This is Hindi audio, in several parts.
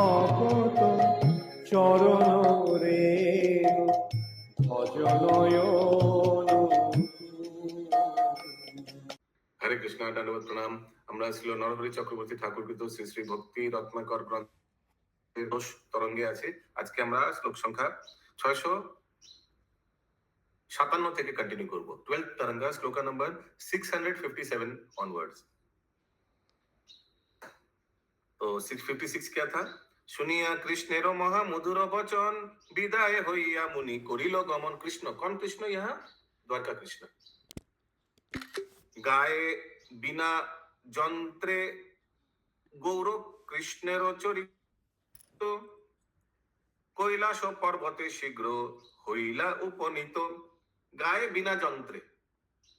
ভকত চরণ রেণু ভজনয়ন। হরে কৃষ্ণ, দণ্ডবত প্রণাম। আমরা ছিল নরহরি চক্রবর্তী ঠাকুরকৃত শ্রী শ্রী ভক্তি রত্নাকর গ্রন্থের তরঙ্গে আছে। আজকে আমরা শ্লোক সংখ্যা 657 থেকে कंटिन्यू করব। 12th तरंगा श्लोका नंबर 657 ऑनवर्ड्स। तो 656 क्या था? শুনিয়া কৃষ্ণের মহা মধুর বচন, বিদায় হইয়া মুনি করিল গমন। কৃষ্ণ, कौन कृष्ण? यहाँ द्वारका कृष्ण। গায়ে বিনা যন্ত্রে গৌর কৃষ্ণের চরিত, কৈলাস पर्वते शीघ्र होइला उपनीत। गाय बिना जंत्रे,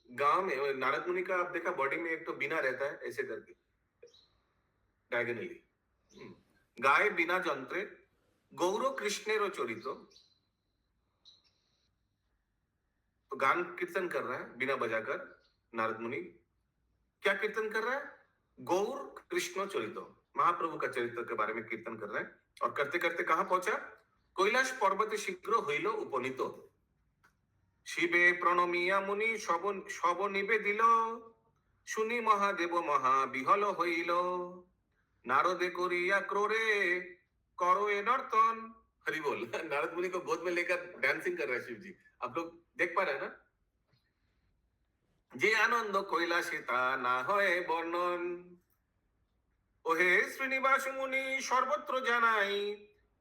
गांव में नारद मुनि का आप देखा बॉडी में एक तो बिना रहता है ऐसे करके डायगोनली। गाय बिना जंत्रे गौर कृष्णेर चरित, तो गान कीर्तन कर रहा है बिना बजाकर। नारद मुनि क्या कीर्तन कर रहा है? गौर कृष्ण चरित, महाप्रभु का चरित्र के बारे में कीर्तन कर रहे हैं। और करते करते कहां पहुंचा? কৈলাস पर्वते शीघ्र হইল উপনীত। শিবে প্রণমিয়া মুনি সব নিবেদিল, শুনি মহাদেব মহা বিহল হইল। नारदे करिया क्रोरे करो ए नर्तन। हरि बोल। नारद मुनि को गोद में लेकर डांसिंग कर रहे हैं शिव जी। आप लोग देख पा रहे हैं ना? যে আনন্দ কৈলাসে তা না হয় বর্ণন, ওহে শ্রীনিবাস মুনি সর্বত্র জানাই,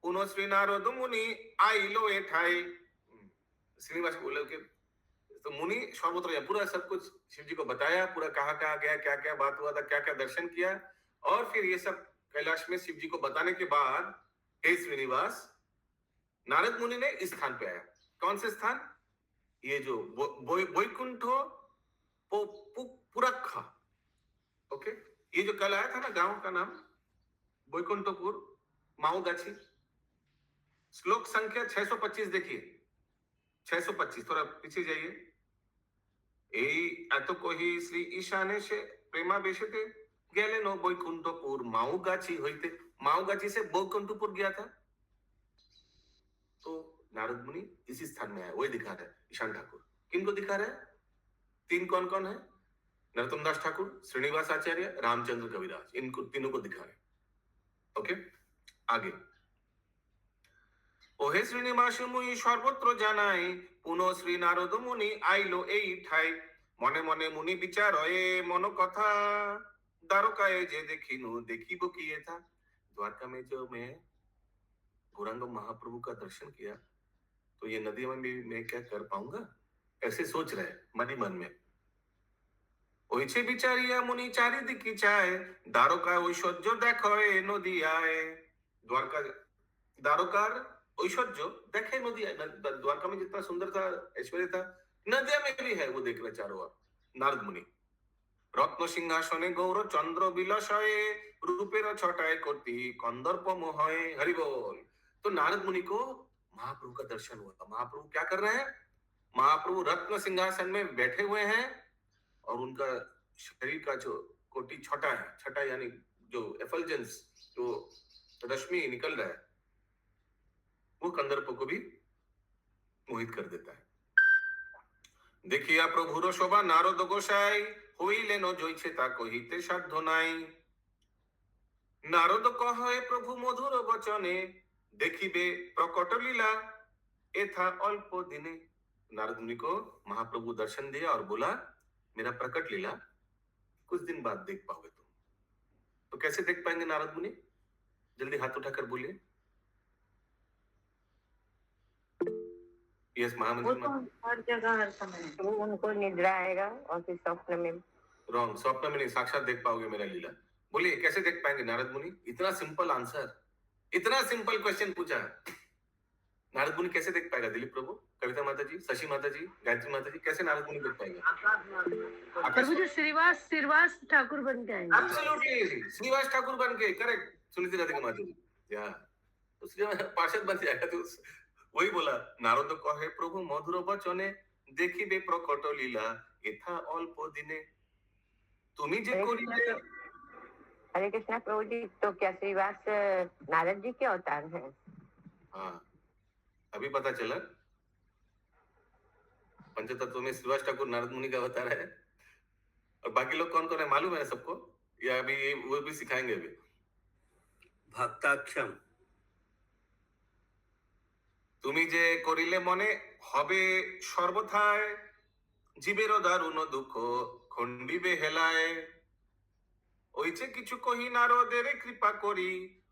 पुनः श्री नारद मुनि आइलो ए ठाई। श्रीनिवास बोले कि तो मुनि सर्वत्र गया, पूरा सब कुछ शिव जी को बताया, पूरा कहाँ कहाँ गया, क्या क्या बात हुआ था, क्या क्या दर्शन किया। और फिर ये सब कैलाश में शिव जी को बताने के बाद हे श्रीनिवास, नारद मुनि ने इस स्थान पे आया। कौन से स्थान? ये जो वैकुंठ पुरखा। ओके, ये जो कल आया था ना गांव का नाम वैकुंठपुर माऊगाछी। श्लोक संख्या 625 देखिए, 625, थोड़ा पीछे जाइए। এই এত কহি শ্রী ঈশানে সে প্রেমাবেশেতে গেলেন বৈকুণ্ঠপুর माऊगाछी হইতে। माऊगाछी से वैकुंठपुर गया था। तो नारद मुनि इसी स्थान में आए, वही दिखा रहे ईशान ठाकुर। किनको दिखा रहे? तीन कौन कौन है? नरोत्तम दास ठाकुर, श्रीनिवास आचार्य, रामचंद्र कविराज, इनको तीनों को दिखा रहे। ओके, आगे। ওহে শ্রীনিবাস মুনি সর্বত্র জানাই, পুনঃ শ্রী নারদ মুনি আইলো এই ঠাই। মনে মনে মুনি বিচার এ মন কথা, দ্বারকায় যে দেখিনু দেখিব কি था। द्वारका में जो मैं गौरांग महाप्रभु का दर्शन किया, तो ये नदी में भी मैं क्या कर पाऊंगा, ऐसे सोच रहे मन ही मन में। ওইছে বিচারিয়া মুনি চারিদিকে চায়, দ্বারকা ঐশ্বর্য দেখো এ নদিয়ায়। द्वारका द्वारकार ऐश्वर्य देखे नदी, द्वारका में जितना सुंदर था, ऐश्वर्य था, नदिया में भी है, वो देख रहे चारों ओर। नारद मुनि रत्न सिंहासने गौर चंद्र बिलसये, रूपेर छटाए कोटि कंदर्प मोहये। हरि बोल। तो नारद मुनि को महाप्रभु का दर्शन हुआ। महाप्रभु क्या कर रहे हैं? महाप्रभु रत्न सिंहासन में बैठे हुए हैं और उनका शरीर का जो कोटि छटा है, छटा यानी जो एफल्जेंस, जो रश्मि निकल रहा है, वो कंदर्प को भी मोहित कर देता है। देखिया प्रभुर शोभा नारद गोसाई, হইলেন জয়ছে তা কহিতে সাধ্য নাই। नारद कहे प्रभु मधुर बचने, देखिबे प्रकट लीला एथा अल्प दिने। नारद मुनि को महाप्रभु दर्शन दिया और बोला मेरा प्रकट लीला कुछ दिन बाद देख पाओगे तुम। तो कैसे देख पाएंगे नारद मुनि? जल्दी हाथ उठाकर बोलिए। यस महामंत्री। वो तो हर जगह हर समय वो उनको निद्रा आएगा और फिर स्वप्न में। रॉन्ग, स्वप्न में नहीं, साक्षात देख पाओगे मेरा लीला। बोलिए कैसे देख पाएंगे नारद मुनि? इतना सिंपल आंसर, इतना सिंपल क्वेश्चन पूछा। नारद मुनि कैसे देख पाएगा? दिलीप प्रभु, कविता माता जी, शशि माता जी, गायत्री माता जी, कैसे नारद मुनि देख पाएगा? प्रभु जी श्रीवास ठाकुर बन के आएंगे। एब्सोल्युटली, श्रीवास ठाकुर बन के, करेक्ट। सुनीति राधिका माता जी, या तो पार्षद बन जाएगा। तो वही बोला, नारद कहे प्रभु मधुर बचने, देखिबे प्रकट लीला एथा अल्प दिने। তুমি যে করিলে हरे कृष्णा प्रभु जी, तो क्या श्रीवास नारद जी के अवतार हैं? हाँ, अभी पता चला पंचतत्व में श्रीवास ठाकुर नारद मुनि का अवतार है। और बाकी लोग कौन कौन है मालूम है सबको, या अभी ये वो भी सिखाएंगे अभी? ভক্তাক্ষম তুমি যে করিলে মনে হবে সর্বথায়, জীবেরও দারুণ দুঃখ খণ্ডিবে হেলায়। ওই যে কিছু কহি নারদের কৃপা করি,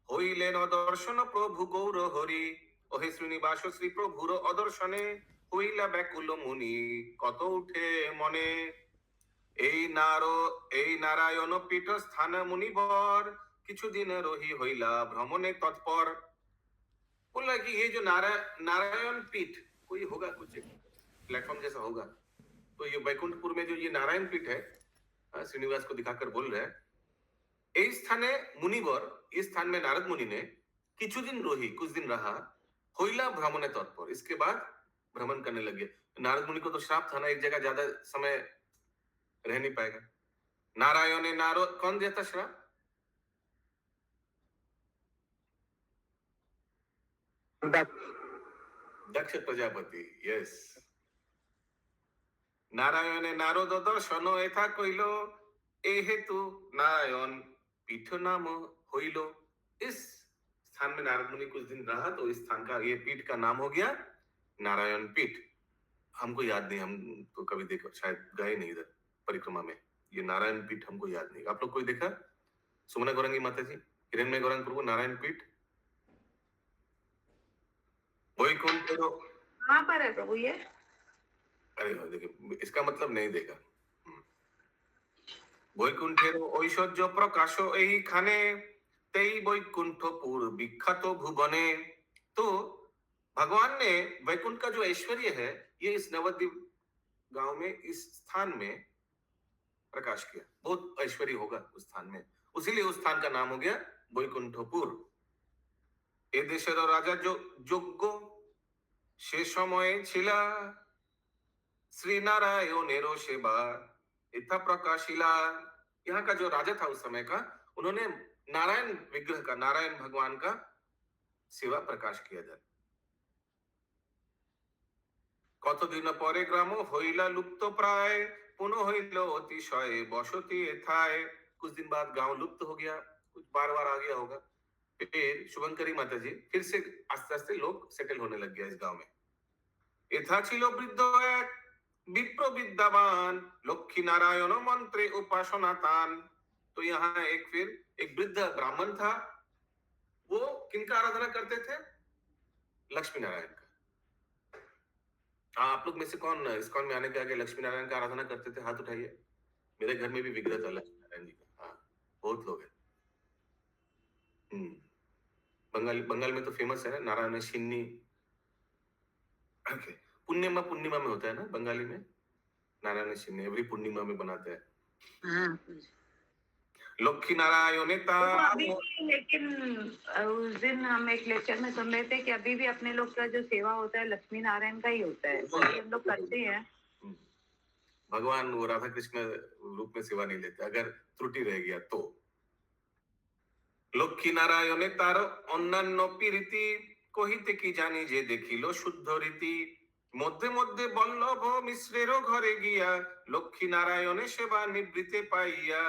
হইলেন অদর্শন প্রভু গৌর হরি। ওহে শ্রীনিবাস শ্রী প্রভুর অদর্শনে, হইলা ব্যাকুল মুনি কত উঠে মনে। এই নারায়ণ পীঠ স্থান মুনিবর, কিছুদিন রহি হইলা ভ্রমণে তৎপর। बोला कि ये जो नारायण पीठ कोई होगा, कुछ प्लेटफॉर्म जैसा होगा, तो ये वैकुंठपुर में जो ये नारायण पीठ है, श्रीनिवास को दिखाकर बोल रहे हैं, इस स्थाने मुनिवर, इस स्थान में नारद मुनि ने किछु दिन रोही, कुछ दिन रहा, होइला भ्रमणे तत्पर, इसके बाद भ्रमण करने लगे। नारद मुनि को तो श्राप था ना, एक जगह ज्यादा समय रह नहीं पाएगा। नारायण नारो कौन देता श्राप? दक्ष प्रजापति। यस, नारायणे नारद दर्शन एथा कइलो, ए हेतु नारायण पीठ नाम होइलो। इस स्थान में नारद मुनि कुछ दिन रहा, तो इस स्थान का, ये पीठ का नाम हो गया नारायण पीठ। हमको याद नहीं, हम तो कभी देखा शायद गए नहीं इधर परिक्रमा में, ये नारायण पीठ हमको याद नहीं। आप लोग कोई देखा? सुमना गौरंगी माता जी, हिरण्मय गौरंग प्रभु नारायण पीठ वैकुंठ कहाँ पर है प्रभु ये? अरे देखिए, इसका मतलब नहीं देगा। বৈকুণ্ঠের ঐশ্বর্য প্রকাশ এইখানে, তেই वैकुंठपुर विख्यात भुवने। तो भगवान ने वैकुंठ का जो ऐश्वर्य है, ये इस नवद्वीप गांव में, इस स्थान में प्रकाश किया। बहुत ऐश्वर्य होगा उस स्थान में, उसीलिए उस स्थान का नाम हो गया वैकुंठपुर। ए देशेर राजा जो যোগ্য সে সময়ে ছিলা, श्रीनारायणेरो सेवा इथा प्रकाशिला। यहाँ का जो राजा था उस समय का, उन्होंने नारायण विग्रह का, नारायण भगवान का सेवा प्रकाश किया जाए। কতদিন পরে গ্রাম হইলা লুপ্ত প্রায়, পুনঃ হইল অতিশয় বসতি এথায়। कुछ दिन बाद गांव लुप्त हो गया, कुछ बार बार आ गया होगा। फिर शुभंकरी माता जी, फिर से आस्ते आस्ते लोग सेटल होने लग गया इस गांव में। एथा छिलो वृद्ध एक विप्र विद्यावान, लक्ष्मी नारायण मंत्रे उपासना तान। तो यहाँ एक फिर एक वृद्ध ब्राह्मण था, वो किनका आराधना करते थे? लक्ष्मी नारायण का। हाँ, आप लोग में से कौन इस्कॉन में आने के आगे लक्ष्मी नारायण का आराधना करते थे? हाथ उठाइए। मेरे घर में भी विग्रह था लक्ष्मी नारायण जी का। हाँ, बहुत लोग हैं। बंगाल में तो फेमस है नारायण शिन्नी। ओके, पूर्णिमा में होता है ना बंगाली में, नारायण शिन्नी एवरी पूर्णिमा में बनाते हैं। लक्ष्मी नारायण अभी भी, लेकिन उस दिन हम एक लेक्चर में सुन रहे थे कि अभी भी अपने लोग का जो सेवा होता है लक्ष्मी नारायण का ही होता है, तो हम लोग करते हैं। भगवान वो राधा कृष्ण रूप में सेवा नहीं लेते, अगर त्रुटि रह गया तो। लक्ष्मी नारायण तार अन्यान्य पीरिति, कहिते की जानी जे देखिलो शुद्ध रीति। मध्य मध्य बल्लभ मिश्रेरो घरे गिया, लक्ष्मी नारायण सेवा निवृत्ते पाइया।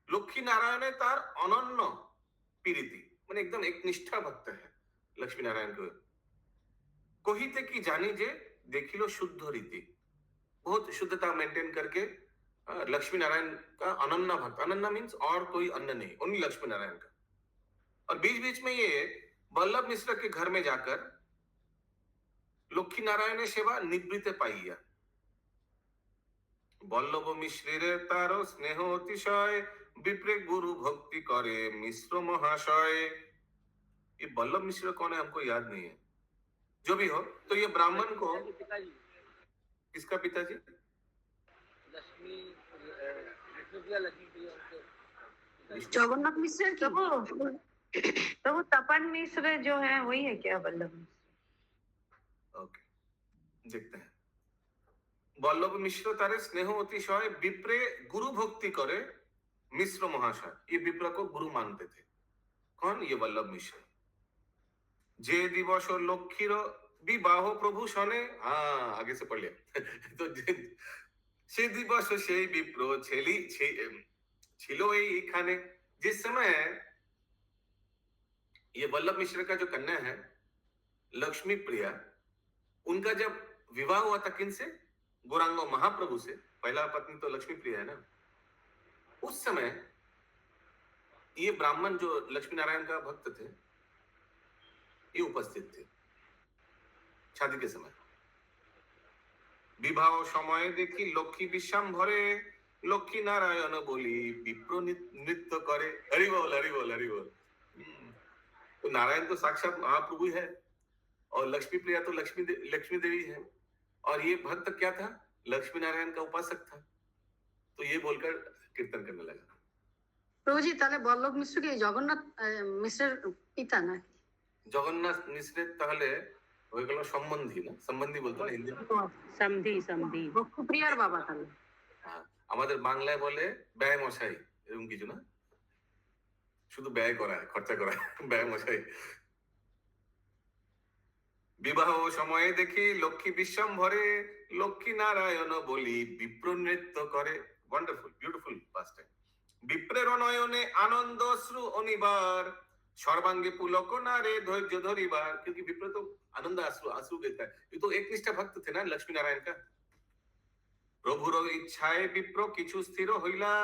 लक्ष्मी नारायण तार अनन्य पीरिति, मैंने एकदम एक निष्ठा भक्त है लक्ष्मी नारायण को। कहिते की जानी जे देखिलो शुद्ध रीति, बहुत शुद्धता मेंटेन करके लक्ष्मी नारायण का अनन्य भक्त। अनन्य मीन्स और कोई अन्य नहीं, ओनली लक्ष्मी नारायण का। और बीच बीच में ये बल्लभ मिश्र के घर में जाकर लक्ष्मी नारायण सेवा निवृत्ते पाइया। बल्लभ मिश्रेर तारो स्नेह अतिशय, विप्रे गुरु भक्ति करे मिश्र महाशय। ये बल्लभ मिश्र कौन है हमको याद नहीं है, जो भी हो। तो ये ब्राह्मण को, किसका पिताजी? जगन्नाथ मिश्र। तो वो तपन मिश्र जो है वही है क्या बल्लभ मिश्र? ओके, देखते हैं। बल्लभ मिश्र तारे स्नेह अतिशय, विप्रे गुरु भक्ति करे मिश्र महाशय ये विप्र को गुरु मानते थे। कौन? ये वल्लभ मिश्र। जे दिवस लक्ष्मीर विवाह प्रभु सने, हाँ आगे से पढ़ लिया तो से दिवस से विप्र छिलो एखाने, जिस समय ये वल्लभ मिश्र का जो कन्या है लक्ष्मी प्रिया, उनका जब विवाह हुआ था किनसे? गौरांग महाप्रभु से। पहला पत्नी तो लक्ष्मी प्रिया है ना। उस समय ये ब्राह्मण जो लक्ष्मी नारायण का भक्त थे ये उपस्थित थे शादी के समय। विवाह समय देखी लक्ष्मी विश्वाम्भरे, लक्ष्मी नारायण बोली विप्र नृत्य करे। हरि बोल हरि बोल हरि बोल। तो नारायण तो साक्षात महाप्रभु है और लक्ष्मी प्रिया तो लक्ष्मी देवी है, और ये भक्त क्या था? लक्ष्मी नारायण का उपासक था। तो ये बोलकर कीर्तन करने लगा। প্রভুজি তাহলে বল্লভ মিশ্র কি জগন্নাথ মিশ্রের পিতা না? জগন্নাথ মিশ্রের তাহলে হয়ে গেল সম্বন্ধী, না সম্বন্ধী বলতো না হিন্দি? সমধি সমধি ভক্তপ্রিয়ার বাবা তাহলে। হ্যাঁ, আমাদের বাংলায় বলে ব্যয় মশাই, এরকম কিছু না, শুধু ব্যয় করা হয়, খরচা করা হয়, ব্যয় মশাই। বিবাহ সময়ে দেখি লক্ষ্মী বিশ্বম্ভরে, লক্ষ্মী নারায়ণ বলি বিপ্র নৃত্য করে। Wonderful, beautiful pastime. বিপ্রের নয়নে আনন্দ অশ্রু অনিবার, सर्वांगे पुलक नारे धैर्य धरिबार। क्योंकि विप्र तो आनंद आंसू देता है। ये तो एक निष्ठा भक्त थे ना लक्ष्मी नारायण का। प्रभुर इच्छाए विप्र किछु स्थिर हইলা,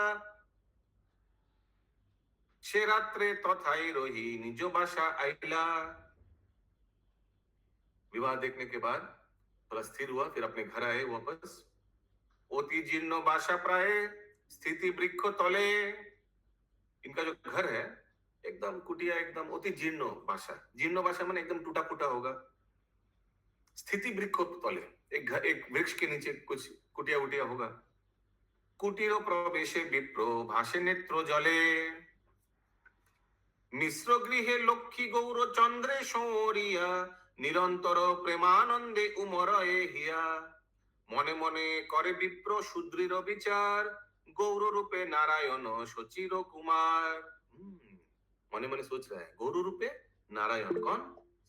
से रात्रे तथाई रही निज बासा आइला। विवाह देखने के बाद थोड़ा स्थिर हुआ, फिर अपने घर आए वापस। अति जीर्ण बासा प्राय स्थिति वृक्ष तले। इनका जो घर है एकदम कुटिया, एकदम अति जीर्ण बासा। जीर्ण बासा माने एकदम टूटा फूटा होगा। स्थिति वृक्ष तले, एक वृक्ष के नीचे कुछ कुटिया उटिया होगा। कुटीर प्रवेशे विप्र भाषे नेत्र जले, मिश्र गृहे लक्ष्मी गौर चंद्रे सौरिया, निरंतर प्रेमानंदे उमरए हिया। मने मने करे विप्र सुदृढ़ विचार, गौर रूपे नारायण सचिर कुमार। मने मने सोच रहा है गौर रूपे नारायण। कौन?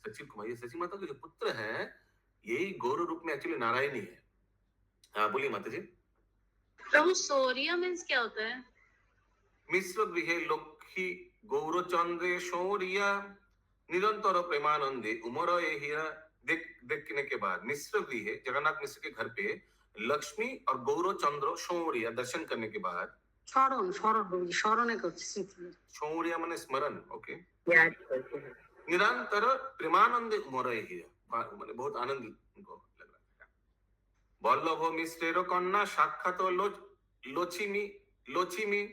सचिव कुमार। ये सची माता के जो पुत्र हैं यही गौर रूप में एक्चुअली नारायण ही है। हाँ बोलिए माता जी। प्रभु सौर्य मीन्स क्या होता है? मिश्र गृहे लक्ष्मी गौर चंद्रे सौरिया, निरंतर प्रेमानंदे उमर हिया। देखने के बाद मिश्र गृहे, जगन्नाथ मिश्र के घर पे लक्ष्मी और गौर चंद्र सौरिया दर्शन करने के बाद, স্মরণ স্মরণ স্মরণে করছে স্মৃতি। सौरिया माने स्मरण। ओके। निरंतर प्रेमानंदे उमर हिया, माने बहुत आनंद उनको लग रहा है। वल्लभ मिश्रेर कन्या साक्षात लोचिमी।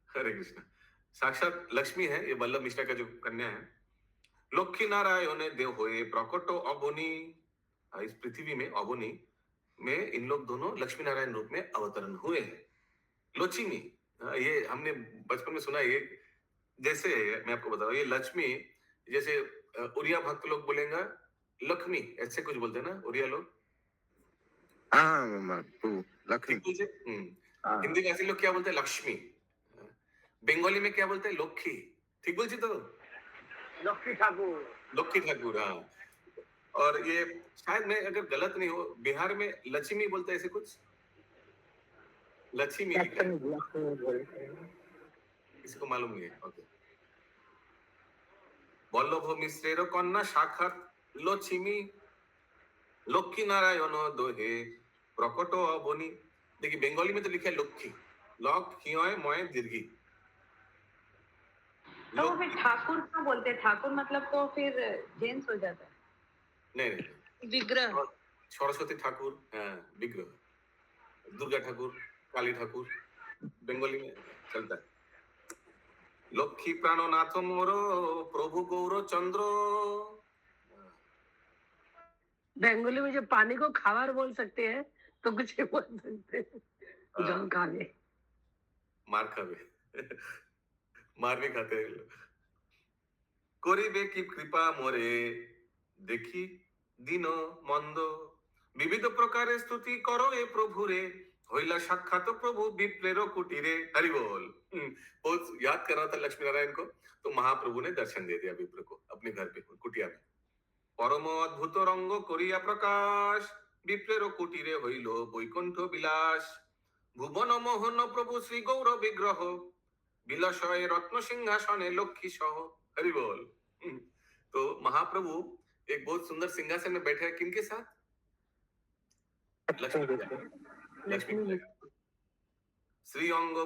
हरे कृष्ण। साक्षात लक्ष्मी है ये वल्लभ मिश्रा का जो कन्या है। लक्ष्मी नारायण देव हुए प्रकट अवनी। इस पृथ्वी में अवनी में इन लोग दोनों लक्ष्मी नारायण रूप में अवतरण हुए हैं। लोचिमी, ये हमने बचपन में सुना है। ये जैसे मैं आपको बता रहा हूँ, ये लक्ष्मी जैसे उड़िया भक्त लोग बोलेंगे लक्ष्मी, ऐसे कुछ बोलते हैं ना उड़िया लोग। लक्ष्मी। हिंदी में ऐसे लोग क्या बोलते हैं? लक्ष्मी। बंगाली में क्या बोलते हैं? लक्ष्मी। ठीक बोलती तो लक्ष्मी ठाकुर। लक्ष्मी ठाकुर। हाँ। और ये शायद मैं अगर गलत नहीं हो, बिहार में लक्ष्मी बोलते हैं ऐसे कुछ। लक्ष्मी किसी को मालूम नहीं है। ओके। वल्लभ मिश्रेर कन्या साक्षात लक्ष्मी, लक्ष्मी नारायण दोहे प्रकट अवनी। देखिए बंगाली में तो लिखा है लक्ष्मी, लक्ष्मी मय दीर्घी। तो फिर ठाकुर क्यों बोलते हैं? ठाकुर मतलब तो फिर जेंट्स हो जाता है। नहीं, विग्रह। सरस्वती ठाकुर, विग्रह। दुर्गा ठाकुर, काली ठाकुर, बंगाली में चलता है। लक्ष्मी प्राणनाथ मोर प्रभु गौर चंद्र। बंगाली में जो पानी को खावर बोल सकते हैं तो कुछ बोल सकते हैं। जम खा ले, मार खावे, मार भी खाते हैं लोग। करिबे की कृपा मोरे देखी दिन मंद, विविध प्रकार स्तुति करो ए प्रभु रे, होइला साक्षात प्रभु विप्रेरो कुटीरे। हरि बोल। बहुत याद कर रहा था लक्ष्मी नारायण को, तो महाप्रभु ने दर्शन दे दिया विप्र को अपने घर पे कुटिया में। परम अद्भुत रंग करिया प्रकाश, विप्रेरो कुटीरे हইল বৈকুণ্ঠ বিলাস। ভুবন মোহন प्रभु श्री गौर विग्रह, बिलसय रत्न सिंहासने लक्ष्मी सह। हरि बोल। तो महाप्रभु एक बहुत सुंदर सिंहासन में बैठे हैं, किनके साथ? लक्ष्मी मैया। श्री अंग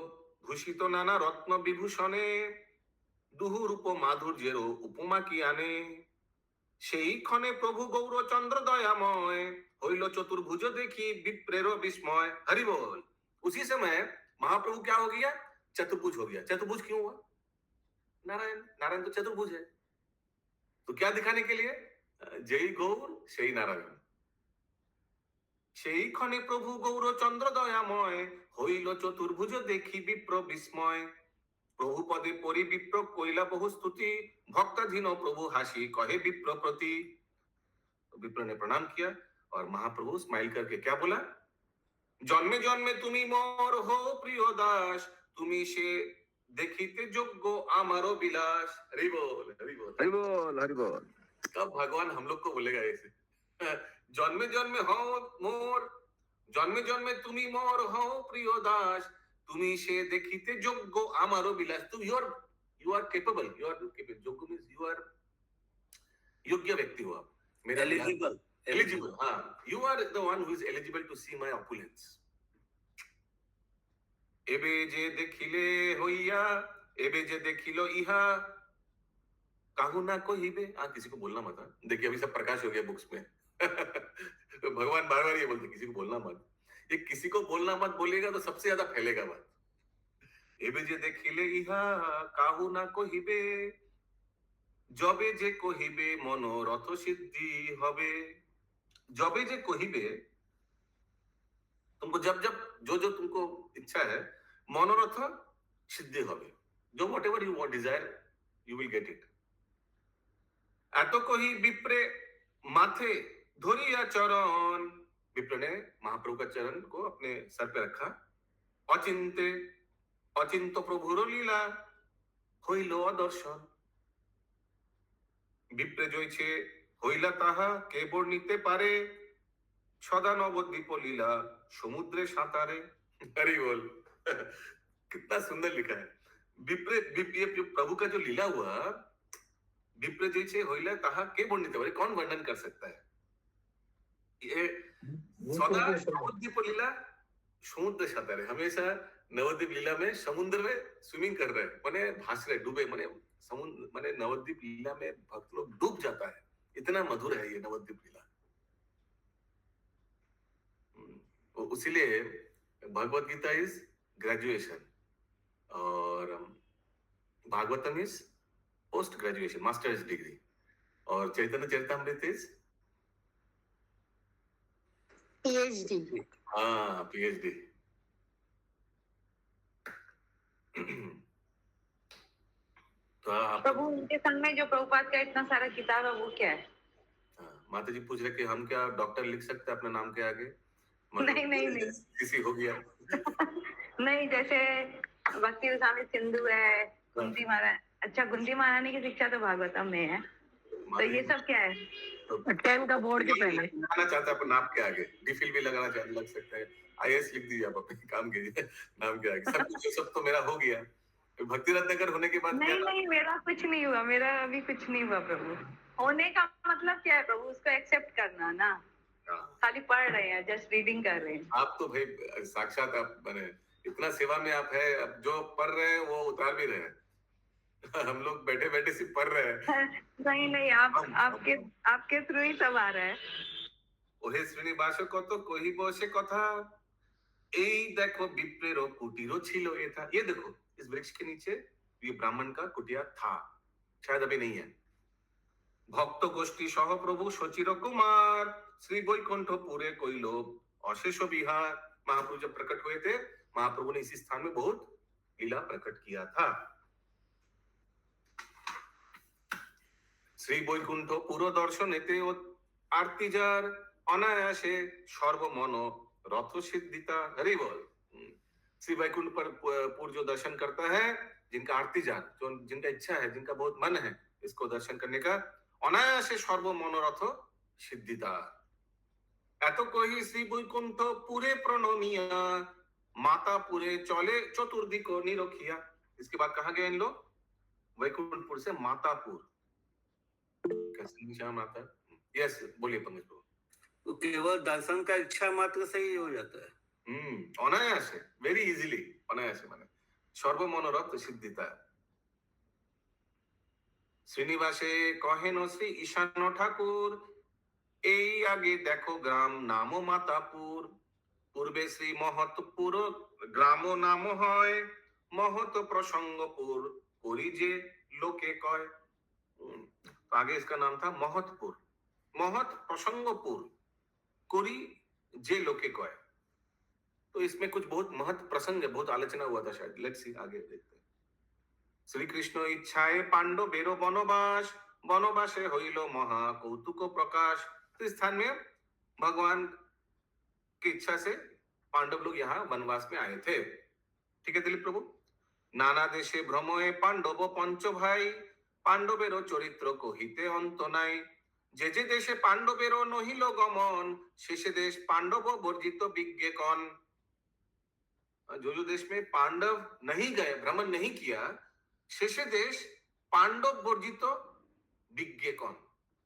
भूषित नाना रत्न विभूषणे, दुहु रूप माधुर्যের उपमा की आने। সেই ক্ষণে প্রভু গৌরচন্দ্র দয়াময়, হইল চতুর্ভুজ देखी विप्रेर विस्मय। हरि बोल। उसी समय महाप्रभु क्या हो गया? चतुर्भुज हो गया। चतुर्भुज क्यों हुआ? नारायण, नारायण तो चतुर्भुज है। तो क्या दिखाने के लिए? जय गौर সেই নারায়ণ। সেই ক্ষণে প্রভু গৌরচন্দ্র দয়াময়, হইল চতুর্ভুজ দেখি বিপ্র বিস্ময়। प्रभु पदे परि विप्र कोइला बहु स्तुति, भक्ताधीन प्रभु हासी कहे विप्र प्रति। तो विप्र ने प्रणाम किया और महाप्रभु स्माइल करके क्या बोला? जन्मे जन्मे तुमी मोर हो प्रिय दास, तुमी से देखिते योग्य आमारो विलास। हरि बोल, हरि बोल, हरि बोल, हरि बोल। कब भगवान हम लोग को बोलेगा ऐसे? जन्मे जन्मे हो मोर, जन्मे जन्मे तुमी मोर हो प्रिय दास, तुम्ही से देखिते योग्य आमारो विलास। तो यू आर केपेबल, योग्य मींस यू आर योग्य व्यक्ति हो आप, मेरा एलिजिबल। हाँ, you are the one who is eligible to see my opulence. एबे जे देखिले होइया, एबे जे देखिलो इहा, काहू ना कहिबे। किसी को बोलना मत। देखिए अभी सब प्रकाश हो गया बुक्स में। तो भगवान बार बार ये बोलते किसी को बोलना मत। ये किसी को बोलना मत बोलेगा तो सबसे ज्यादा फैलेगा बात। एबे जे देखिले इहा, काहू ना कहिबे, जबे जे कहिबे मनोरथ सिद्धि हबे। जबे जे कहिबे, तुमको जब जब जो जो तुमको इच्छा है, मनोरथ सिद्धि हबे। जो whatever you want desire, you will get it. एतो कही विप्रे माथे धरिया चरण, विप्र ने महाप्रभु का चरण को अपने सर पे रखा। अचिंते अचिंत प्रभुर लीला হইল দর্শন। विप्रे जोइছে হইলা তাহা কে বর্ণিতে পারে, সদা নবদ্বীপ লীলা সমুদ্রে সাঁতারে। हरि बोल। कितना सुंदर लिखा है। ये प्रभु का जो लीला हुआ, विप्र जोइছে হইলা তাহা কে বর্ণিতে পারে, कौन वर्णन कर सकता है? ये सदा नवद्वीप लीला समुद्र सातारे, हमेशा नवद्वीप लीला में समुद्र में स्विमिंग कर रहे हैं, माने भास रहे, डूबे, माने समुद्र, माने नवद्वीप लीला में भक्त लोग डूब जाता है। इतना मधुर है ये नवद्वीप लीला। इसीलिए भगवत गीता इज ग्रेजुएशन और Bhagavatam is post graduation, masters degree, और चैतन्य चरितमृत इज PhD। हाँ, PhD। तो आप प्रभु उनके संग में जो प्रभुपाद का इतना सारा किताब है वो क्या है? माता जी पूछ रहे कि हम क्या डॉक्टर लिख सकते हैं अपने नाम के आगे? नहीं नहीं नहीं। किसी हो गया। नहीं, जैसे भक्ति स्वामी सिंधु है, कुंती महारानी। अच्छा, कुंती महारानी की शिक्षा तो भागवतम में है, तो ये सब क्या है? 10 का बोर्ड के पहले लगाना चाहता है अपने नाम के आगे, डिफिल भी लगाना चाहते, लग सकता है। IAS लिख दीजिए आप अपने काम कीजिए नाम के आगे। सब कुछ, सब तो मेरा हो गया। भक्ति रत्नाकर होने के बाद नहीं नहीं, मेरा कुछ नहीं हुआ, मेरा अभी कुछ नहीं हुआ। प्रभु होने का मतलब क्या है? प्रभु उसको एक्सेप्ट करना ना, खाली पढ़ रहे हैं, जस्ट रीडिंग कर रहे हैं। आप तो भाई साक्षात आप बने, इतना सेवा में आप है, अब जो पढ़ रहे हैं वो उतार भी रहे हैं। हम लोग बैठे बैठे सिर्फ पढ़ रहे हैं। नहीं नहीं, आपके थ्रू ही सब आ रहा है। ओहे श्रीनिवास कत कही बसे कथा, এই देखो विप्रेरो कुटीरो छिलो ये था। ये देखो इस वृक्ष के नीचे ये ब्राह्मण का कुटिया था, शायद अभी नहीं है। भक्त गोष्ठी सह प्रभु सचिर कुमार, श्री वैकुंठपुरे कइलो अशेष विहार। महाप्रभु जब प्रकट हुए थे, महाप्रभु ने इसी स्थान में बहुत लीला प्रकट किया था। श्री वैकुंठपुर दर्शनेते आरती जार, अनायासे सर्वमन रथ सिद्धिता, हरि बोल। श्री वैकुंठ पर पुर जो दर्शन करता है, जिनका आरती जान, जो जिनका इच्छा है, जिनका बहुत मन है इसको दर्शन करने का, अनायासे सर्व मनोरथ सिद्धिता। এত কহি শ্রী বৈকুণ্ঠ পুরে প্রণমিয়া, माता पुरे चले चतुर्दिक निरखिया। इसके बाद कहा गए इन लोग? वैकुंठपुर से मातापुर। कैसे निशान आता है? यस, बोलिए पंकज बाबू। तो केवल दर्शन का इच्छा मात्र से ही हो जाता है। अनायासे, वेरी इजीली, अनायासे माने सर्व मनोरथ सिद्धिता। श्रीनिवासे कहेन श्री ईशान ठाकुर, এই আগে দেখো গ্রাম নাম মাতাপুর, পূর্বে শ্রী মহৎপুর গ্রাম নাম হয়, মহৎ প্রসঙ্গপুর করি যে লোকে কয়। तो आगे इसका नाम था महतपुर, महत प्रसंगपुर कोरी जे लोके कय। तो इसमें कुछ बहुत महत प्रसंग है, बहुत आलोचना हुआ था शायद। लेट्स सी, आगे देखते हैं। श्री कृष्ण इच्छाए पांडवेरो वनवास, वनवासे हইল महा कौतुक प्रकाश। तो इस स्थान में भगवान की इच्छा से पांडव लोग यहाँ वनवास में आए थे। ठीक है दिलीप प्रभु। नाना देशे भ्रमये पांडव पंच भाई, पांडवेरो चरित्र कहिते अंत নাই। जे जे देशे पांडवेरो नहिल गमन, शेषे देश पांडव वर्जित विज्ञ कौन। जो जो देश में पांडव नहीं गए, भ्रमण नहीं किया, शेषे देश पांडव वर्जित विज्ञ कौन।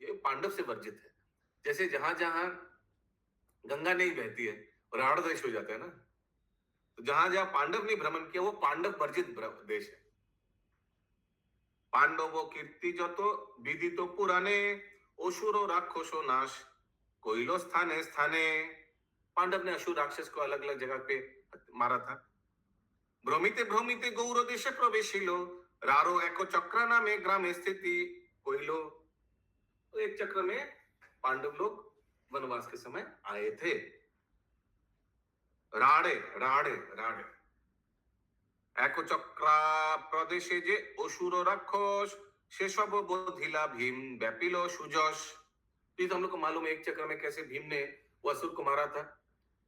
ये पांडव से वर्जित है। जैसे जहां जहां गंगा नहीं बहती है, राढ़ देश हो जाता है ना, तो जहां जहां पांडव ने भ्रमण किया वो पांडव वर्जित देश है। पांडव कीर्ति जत विदित पुराणे, असुर राक्षस नाश कोइलो स्थाने स्थाने। पांडव ने असुर राक्षस को अलग अलग जगह पे मारा था। भ्रमिते भ्रमिते गौर देशे प्रवेशिलो, रारो एको चक्र नामे ग्रामे स्थिति कोइलो। तो एक चक्र में पांडव लोग वनवास के समय आए थे। राड़े राड़े राड़े एको चक्रा प्रदेशे जे असुर राक्षस, से सब बोधिला भीम व्यापिलो सुजस। तो हम लोग को मालूम है एक चक्र में कैसे भीम ने वो असुर को मारा था।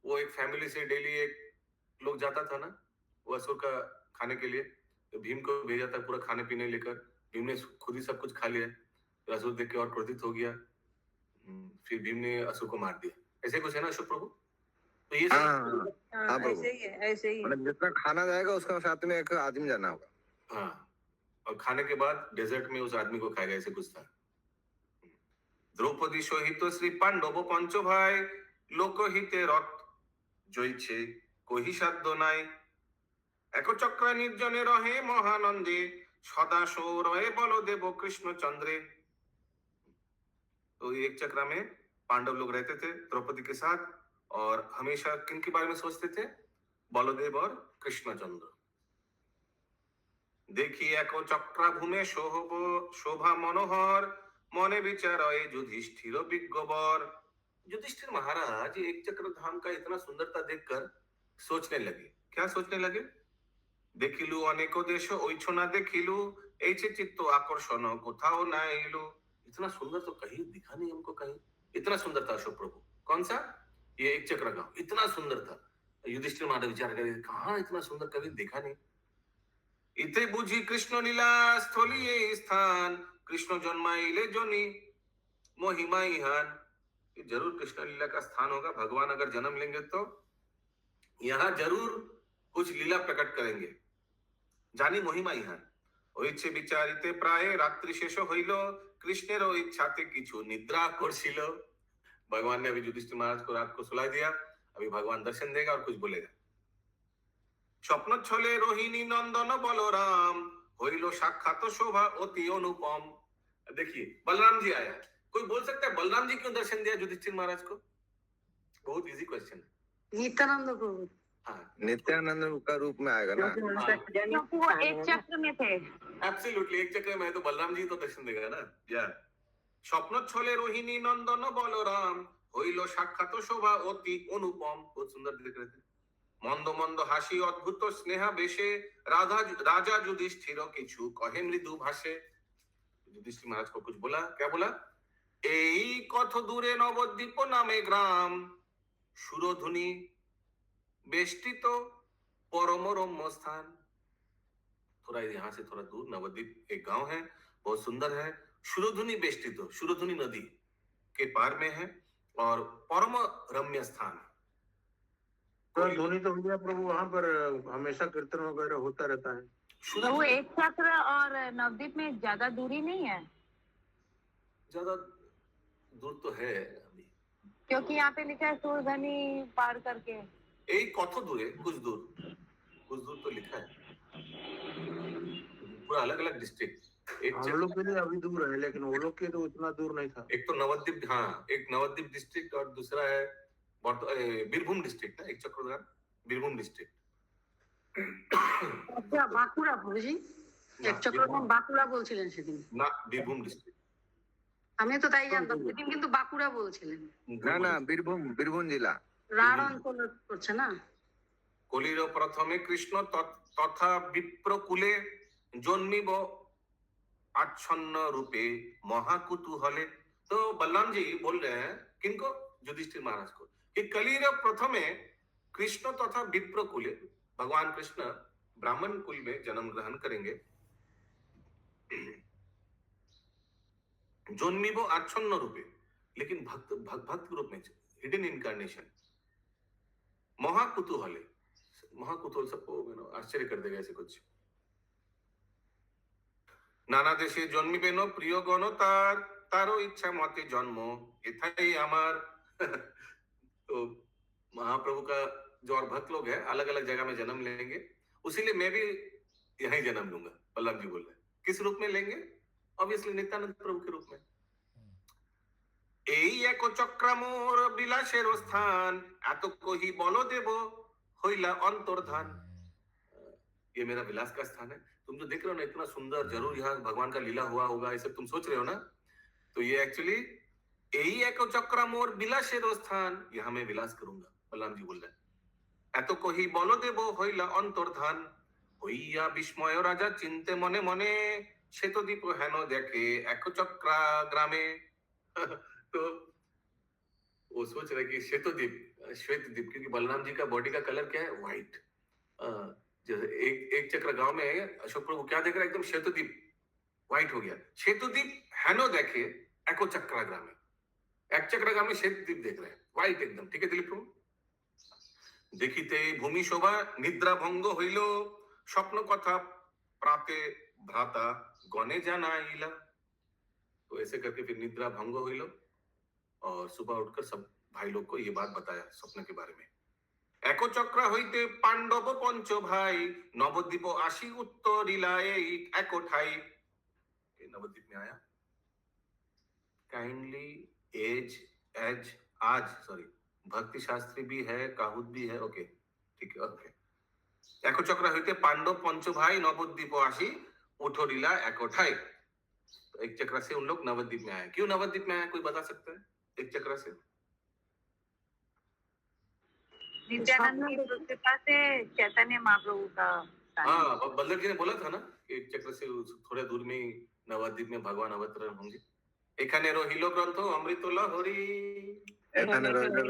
वो एक फैमिली से डेली एक लोग जाता था ना वो असुर का खाने के लिए, तो भीम को भेजा था पूरा खाने पीने लेकर। भीम ने खुद ही सब कुछ खा लिया, तो असुर देख के और क्रोधित हो गया, फिर भीम ने असुर को मार दिया। ऐसे कुछ है ना अशोक प्रभु? तो ये ऐसे ही है, ऐसे ही। मतलब जितना खाना जाएगा उसका साथ में एक आदमी जाना होगा। हाँ, और खाने के बाद डेजर्ट में उस आदमी को खाएगा, ऐसे कुछ था। द्रौपदी सहित श्री पांडव पंच भाई, लोकहिते रथ जइছে কহি সাধ্য নাই। এক চক্র নির্জনে রহে মহানন্দে, সদা সৌরয়ে বলদেव कृष्णचंद्रे। तो एक चक्र में पांडव लोग रहते थे द्रौपदी के साथ, और हमेशा किन के बारे में सोचते थे? बलदेव और कृष्णचंद्र। देखी एको चक्रा भूमे शोभा मनोहर, मने विचारये युधिष्ठिर विज्ञवर। युधिष्ठिर महाराज एक चक्र धाम का इतना सुंदरता देखकर सोचने लगे। क्या सोचने लगे? देखिलु अनेको देश ओइछो ना देखिलु, ऐसे चित्त आकर्षण कोथाओ ना आइलु। इतना सुंदर तो कहीं दिखा नहीं हमको कहीं। इतना सुंदर था अशोक प्रभु। कौन सा? ये एक चक्र गांव इतना सुंदर था। युधिष्ठिर महाराज विचार करे, कहाँ इतना सुंदर कभी देखा नहीं। इते बुझी कृष्ण लीला स्थली स्थान, कृष्ण जन्माइले जोनी महिमा इहान। जरूर कृष्ण लीला का स्थान होगा। भगवान अगर जन्म लेंगे तो यहाँ जरूर कुछ लीला प्रकट करेंगे। जानी महिमा इहान। इच्छे विचारिते प्राय रात्रि शेष हইল, कृष्णेर इच्छाते किछु निद्रा करছিল। भगवान ने अभी युधिष्ठिर महाराज को रात को सुला दिया, अभी भगवान दर्शन देगा और कुछ बोलेगा। स्वप्न छले रोहिणी नंदन बलराम, हইল साक्षात शोभा अति अनुपम। देखिए बलराम जी आया। कोई बोल सकता है बलराम जी क्यों दर्शन दिया युधिष्ठिर महाराज को? बहुत इजी क्वेश्चन है। नित्यानंद प्रभु। हाँ, नित्यानंद का रूप में आएगा ना। क्योंकि वो एक चक्र में थे। एब्सोल्युटली एक चक्र में तो बलराम जी तो दर्शन देगा ना। या स्वप्न छले रोहिणी नंदन बलराम, हইল साक्षात शोभा अति अनुपम। बहुत सुंदर दिख रहे थे। मंद मंद हासि अद्भुत स्नेहा बेशे, राजा युधिष्ठिर किछु कहे मृदु भाषे। युधिष्ठिर महाराज को कुछ बोला। क्या बोला? এই কত দূরে নবদ্বীপ নামে গ্রাম, সুরধুনি बेष्टित परम रम्य स्थान। थोड़ा यहाँ से थोड़ा दूर नवद्वीप एक गांव है, बहुत सुंदर है। शुरधुनी बेष्टित, शुरधुनी नदी के पार में है और परम रम्य स्थान। तो ध्वनि तो हो गया प्रभु, वहां पर हमेशा कीर्तन वगैरह होता रहता है। प्रभु एक चक्र और नवद्वीप में ज्यादा दूरी नहीं है, ज्यादा दूर तो है अभी, क्योंकि यहाँ पे लिखा है सूरधनी पार करके। एक कथो दूर है, कुछ दूर तो लिखा है। पूरा अलग अलग डिस्ट्रिक्ट। हम लोग के लिए अभी दूर है, लेकिन वो लोग के तो उतना दूर नहीं था। एक तो नवद्वीप, हाँ एक नवद्वीप डिस्ट्रिक्ट और दूसरा है बीरभूम डिस्ट्रिक्ट है, एक चक्रधाम बीरभूम डिस्ट्रिक्ट। আচ্ছা বাঁকুড়া বুঝি এক চক্রধাম বাঁকুড়া বলছিলেন সেদিন, না বীরভূম ডিস্ট্রিক্ট। আমি তো তাই জানতাম সেদিন, কিন্তু বাঁকুড়া বলছিলেন। না না বীরভূম জেলা রাঢ় অঞ্চল করছে না। কলির প্রথমে কৃষ্ণ তথা বিপ্রকুলে জন্মিব आच्छन्न रूपे महाकुतूहले। तो बलराम जी बोल रहे हैं किनको, युधिष्ठिर महाराज को, कि कलिर प्रथमे कृष्ण तथा विप्र कुले, भगवान कृष्ण ब्राह्मण कुल में जन्म ग्रहण करेंगे। जन्मिबो आच्छन्न रूपे, लेकिन भक्त रूप में, हिडन इनकारनेशन। महाकुतूहले, महाकुतूहल सबको आश्चर्य कर देगा ऐसे कुछ। नाना देशे जन्मिबेन प्रिय गण तारो इच्छा मते जन्म एथाई अमार। तो महाप्रभु का जो और भक्त लोग हैं अलग अलग जगह में जन्म लेंगे, उसीलिए मैं भी यहीं जन्म लूंगा। बलराम जी बोल रहे हैं किस रूप में लेंगे, ऑब्वियसली नित्यानंद प्रभु के रूप में। এই এক চক্রামোর বিলাসের স্থান, এত কহি বল দেব হইলা অন্তর্ধান। ये मेरा विलास का स्थान है। तुम जो देख रहे हो ना इतना सुंदर, जरूर यहाँ भगवान का लीला हुआ होगा, ये सब तुम सोच रहे हो ना। तो ये एक्चुअली यही एक चक्रामोर विलासेर स्थान, यहाँ मैं विलास करूंगा। बलराम जी बोल रहे हैं एत कही बल देव हईला अंतर्धान, हইয়া विस्मय राजा चिंते मने मने, श्वेतद्वीप हेन देखे एक चक्रा ग्रामे। तो वो सोच रहे कि श्वेतद्वीप, श्वेत द्वीप, क्योंकि बलराम जी का बॉडी का कलर क्या है, व्हाइट। जैसे एक चक्र गांव में है, अशोक प्रभु क्या देख रहा है, एकदम श्वेतद्वीप व्हाइट हो गया। श्वेतद्वीप हेनो देखे एको चक्र ग्रामे, एक चक्र ग्राम में श्वेतद्वीप देख रहे हैं व्हाइट एकदम। ठीक है दिलीप प्रभु। देखिते भूमि शोभा निद्रा भंग हইল, स्वप्न कथा प्राते भ्राता गणे जानाइला। तो ऐसे करके फिर निद्रा भंग हইল और सुबह उठकर सब भाई लोग को ये बात बताया स्वप्न के बारे में। एक चक्र हईते पांडव पंच भाई, नवद्वीप आशी उत्तरिला एक ठाई। नवद्वीप में आया। काइंडली एज आज सॉरी भक्ति शास्त्री भी है, काहुत भी है। ओके ठीक है, ओके। एक चक्र हईते पांडव पंच भाई, नवद्वीप आशी उठरिला एक ठाई। तो एक चक्र से उन लोग नवद्वीप में आए। क्यों नवद्वीप में आए, कोई बता सकता है एक चक्र से? नित्यानंद की कृपा से चैतन्य महाप्रभु का। हाँ बल्लभ जी ने बोला था ना एक चक्र से थोड़े दूर में ही नवद्वीप में भगवान अवतरण होंगे। एखाने रहिलो ग्रंथ अमृत लहरी, এখানে রইল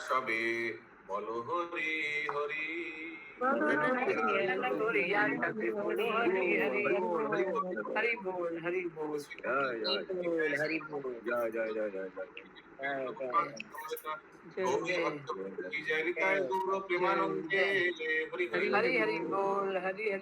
सबे बोलो हरि हरि। हरि बोल हरि बोल हरि बोल। जय निताय गौर प्रेमानंदे हरि हरि हरि हरि बोल हरि हरि